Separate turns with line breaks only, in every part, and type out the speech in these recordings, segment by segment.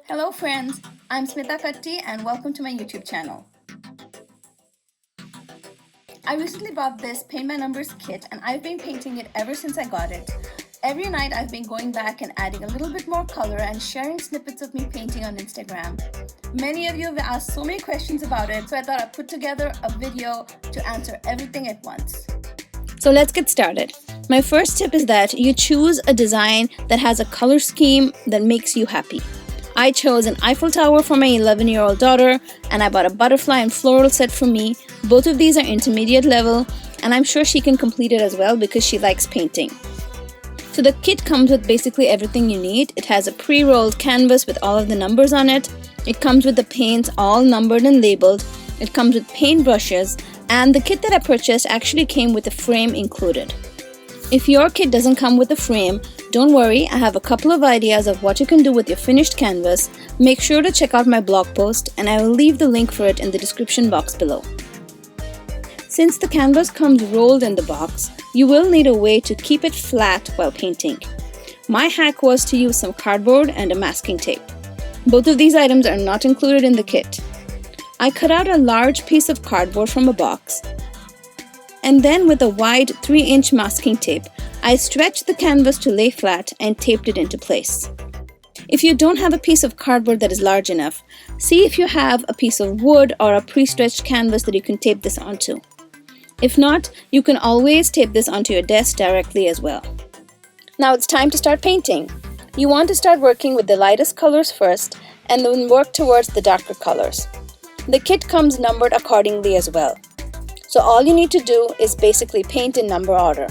Hello friends, I'm Smita Katti and welcome to my YouTube channel. I recently bought this Paint My Numbers kit and I've been painting it ever since I got it. Every night I've been going back and adding a little bit more color and sharing snippets of me painting on Instagram. Many of you have asked so many questions about it, so I thought I'd put together a video to answer everything at once. So let's get started. My first tip is that you choose a design that has a color scheme that makes you happy. I chose an Eiffel Tower for my 11-year-old daughter, and I bought a butterfly and floral set for me. Both of these are intermediate level, and I'm sure she can complete it as well because she likes painting. So the kit comes with basically everything you need. It has a pre-rolled canvas with all of the numbers on it. It comes with the paints all numbered and labeled. It comes with paint brushes, and the kit that I purchased actually came with a frame included. If your kit doesn't come with a frame, don't worry, I have a couple of ideas of what you can do with your finished canvas. Make sure to check out my blog post and I will leave the link for it in the description box below. Since the canvas comes rolled in the box, you will need a way to keep it flat while painting. My hack was to use some cardboard and a masking tape. Both of these items are not included in the kit. I cut out a large piece of cardboard from a box, and then with a wide 3-inch masking tape, I stretched the canvas to lay flat and taped it into place. If you don't have a piece of cardboard that is large enough, see if you have a piece of wood or a pre-stretched canvas that you can tape this onto. If not, you can always tape this onto your desk directly as well. Now it's time to start painting. You want to start working with the lightest colors first and then work towards the darker colors. The kit comes numbered accordingly as well. So all you need to do is basically paint in number order.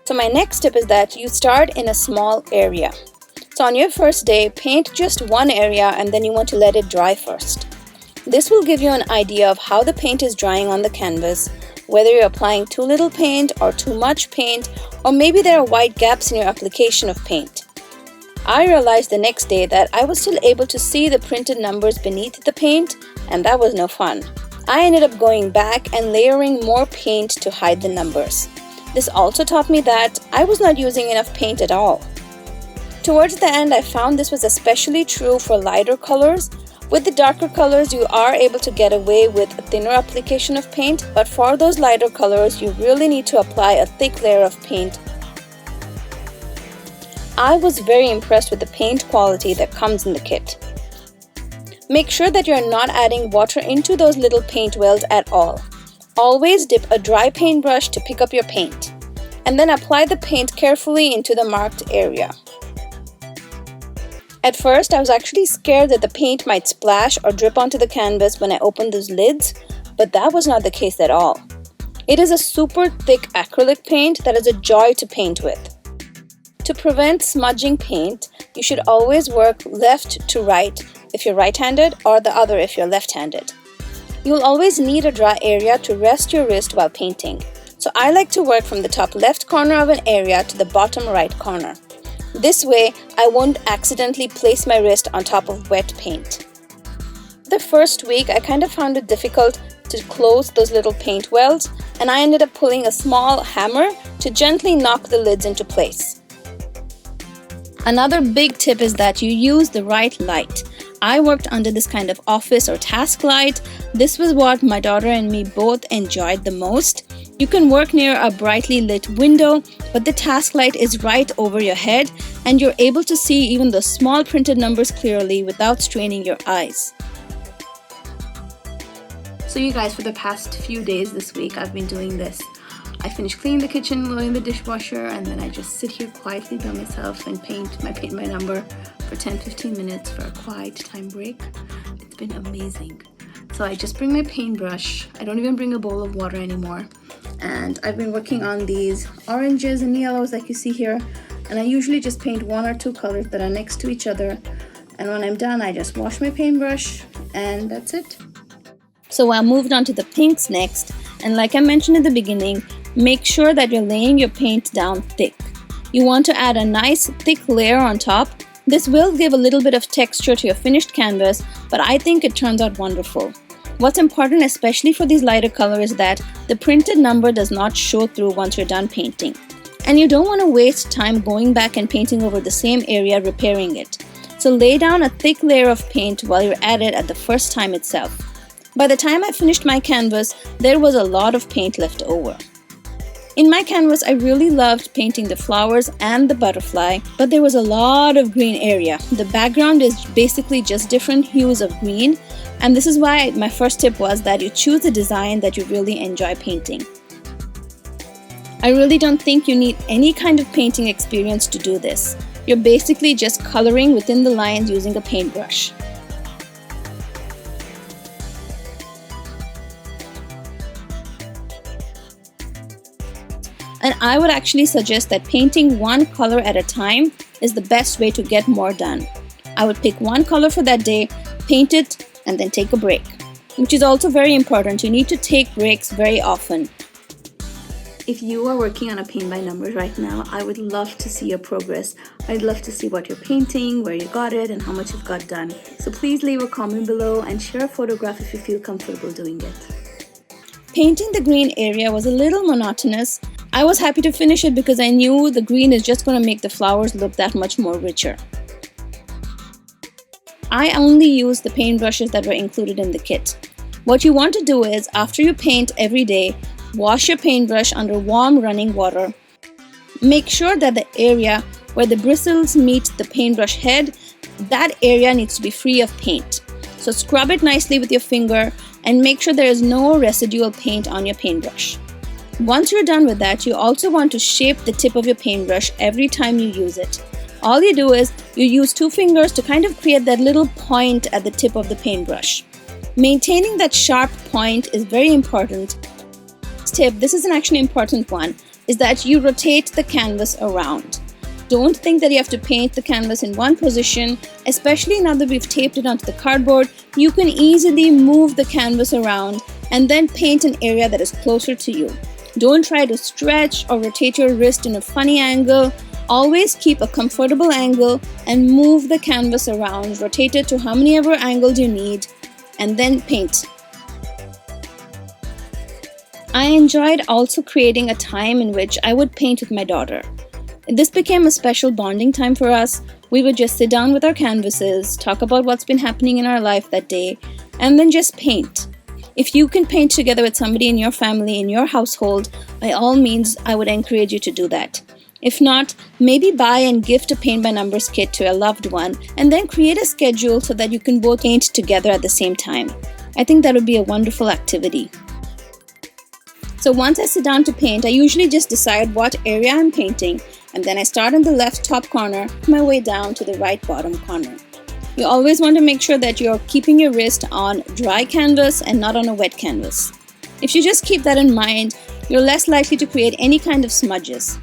So my next tip is that you start in a small area. So on your first day, paint just one area and then you want to let it dry first. This will give you an idea of how the paint is drying on the canvas, whether you're applying too little paint or too much paint, or maybe there are wide gaps in your application of paint. I realized the next day that I was still able to see the printed numbers beneath the paint, and that was no fun. I ended up going back and layering more paint to hide the numbers. This also taught me that I was not using enough paint at all. Towards the end, I found this was especially true for lighter colors. With the darker colors, you are able to get away with a thinner application of paint, but for those lighter colors, you really need to apply a thick layer of paint. I was very impressed with the paint quality that comes in the kit. Make sure that you're not adding water into those little paint wells at all. Always dip a dry paintbrush to pick up your paint, and then apply the paint carefully into the marked area. At first, I was actually scared that the paint might splash or drip onto the canvas when I opened those lids, but that was not the case at all. It is a super thick acrylic paint that is a joy to paint with. To prevent smudging paint, you should always work left to right if you're right-handed or the other if you're left-handed. You'll always need a dry area to rest your wrist while painting. So I like to work from the top left corner of an area to the bottom right corner. This way, I won't accidentally place my wrist on top of wet paint. The first week, I kind of found it difficult to close those little paint wells, and I ended up pulling a small hammer to gently knock the lids into place. Another big tip is that you use the right light. I worked under this kind of office or task light. This was what my daughter and me both enjoyed the most. You can work near a brightly lit window, but the task light is right over your head and you're able to see even the small printed numbers clearly without straining your eyes. So you guys, for the past few days this week, I've been doing this. I finish cleaning the kitchen, loading the dishwasher, and then I just sit here quietly by myself and paint my number for 10-15 minutes for a quiet time break. It's been amazing. So I just bring my paintbrush. I don't even bring a bowl of water anymore. And I've been working on these oranges and yellows like you see here. And I usually just paint 1 or 2 colors that are next to each other. And when I'm done, I just wash my paintbrush and that's it. So I moved on to the pinks next. And like I mentioned in the beginning, make sure that you're laying your paint down thick. You want to add a nice thick layer on top. This will give a little bit of texture to your finished canvas, but I think it turns out wonderful. What's important, especially for these lighter colors, is that the printed number does not show through once you're done painting. And you don't want to waste time going back and painting over the same area, repairing it. So lay down a thick layer of paint while you're at it at the first time itself. By the time I finished my canvas, there was a lot of paint left over. In my canvas, I really loved painting the flowers and the butterfly, but there was a lot of green area. The background is basically just different hues of green, and this is why my first tip was that you choose a design that you really enjoy painting. I really don't think you need any kind of painting experience to do this. You're basically just coloring within the lines using a paintbrush. And I would actually suggest that painting one color at a time is the best way to get more done. I would pick one color for that day, paint it, and then take a break. Which is also very important. You need to take breaks very often. If you are working on a paint by numbers right now, I would love to see your progress. I'd love to see what you're painting, where you got it, and how much you've got done. So please leave a comment below and share a photograph if you feel comfortable doing it. Painting the green area was a little monotonous. I was happy to finish it because I knew the green is just going to make the flowers look that much more richer. I only used the paintbrushes that were included in the kit. What you want to do is, after you paint every day, wash your paintbrush under warm running water. Make sure that the area where the bristles meet the paintbrush head, that area needs to be free of paint. So scrub it nicely with your finger and make sure there is no residual paint on your paintbrush. Once you're done with that, you also want to shape the tip of your paintbrush every time you use it. All you do is you use two fingers to kind of create that little point at the tip of the paintbrush. Maintaining that sharp point is very important. Tip, this is an actually important one, is that you rotate the canvas around. Don't think that you have to paint the canvas in one position, especially now that we've taped it onto the cardboard. You can easily move the canvas around and then paint an area that is closer to you. Don't try to stretch or rotate your wrist in a funny angle. Always keep a comfortable angle and move the canvas around. Rotate it to how many ever angles you need and then paint. I enjoyed also creating a time in which I would paint with my daughter. This became a special bonding time for us. We would just sit down with our canvases, talk about what's been happening in our life that day, and then just paint. If you can paint together with somebody in your family, in your household, by all means, I would encourage you to do that. If not, maybe buy and gift a paint by numbers kit to a loved one and then create a schedule so that you can both paint together at the same time. I think that would be a wonderful activity. So once I sit down to paint, I usually just decide what area I'm painting, and then I start in the left top corner, work my way down to the right bottom corner. You always want to make sure that you're keeping your wrist on dry canvas and not on a wet canvas. If you just keep that in mind, you're less likely to create any kind of smudges.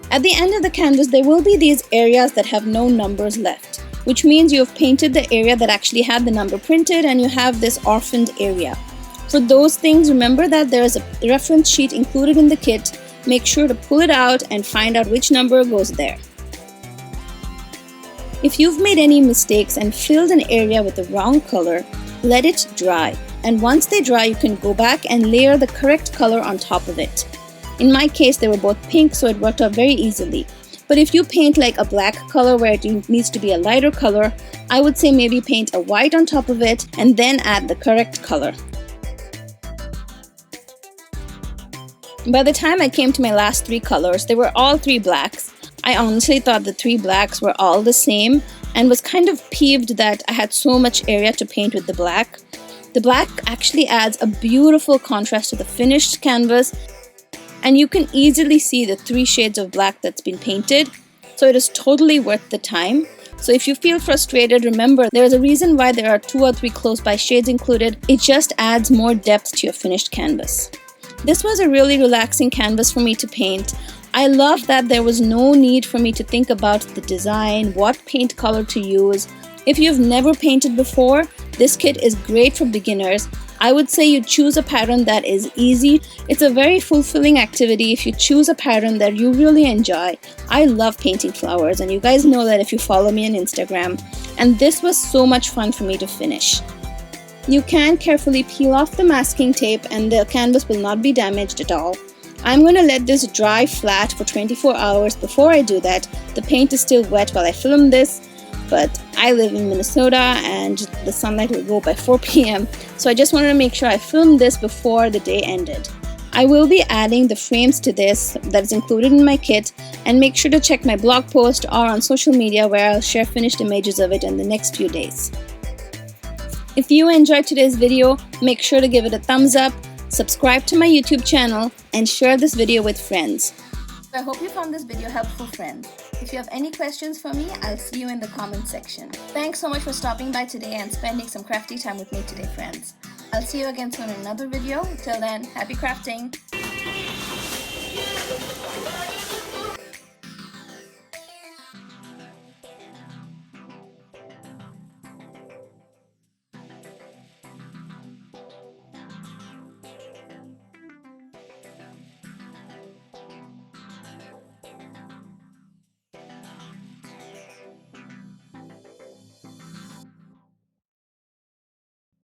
At the end of the canvas, there will be these areas that have no numbers left, which means you have painted the area that actually had the number printed and you have this orphaned area. For those things, remember that there is a reference sheet included in the kit. Make sure to pull it out and find out which number goes there. If you've made any mistakes and filled an area with the wrong color, let it dry. And once they dry, you can go back and layer the correct color on top of it. In my case, they were both pink, so it worked out very easily. But if you paint like a black color where it needs to be a lighter color, I would say maybe paint a white on top of it and then add the correct color. By the time I came to my last three colors, they were all three blacks. I honestly thought the three blacks were all the same and was kind of peeved that I had so much area to paint with the black. The black actually adds a beautiful contrast to the finished canvas, and you can easily see the three shades of black that's been painted, so it is totally worth the time. So if you feel frustrated, remember there is a reason why there are 2 or 3 close by shades included. It just adds more depth to your finished canvas. This was a really relaxing canvas for me to paint. I love that there was no need for me to think about the design, what paint color to use. If you've never painted before, this kit is great for beginners. I would say you choose a pattern that is easy. It's a very fulfilling activity if you choose a pattern that you really enjoy. I love painting flowers, and you guys know that if you follow me on Instagram. And this was so much fun for me to finish. You can carefully peel off the masking tape and the canvas will not be damaged at all. I'm going to let this dry flat for 24 hours. Before I do that, the paint is still wet while I film this, but I live in Minnesota and the sunlight will go by 4 p.m. So I just wanted to make sure I filmed this before the day ended. I will be adding the frames to this that is included in my kit, and make sure to check my blog post or on social media where I'll share finished images of it in the next few days. If you enjoyed today's video, make sure to give it a thumbs up, subscribe to my YouTube channel, and share this video with friends. I hope you found this video helpful, friends. If you have any questions for me, I'll see you in the comment section. Thanks so much for stopping by today and spending some crafty time with me today, friends. I'll see you again soon in another video. Till then, happy crafting!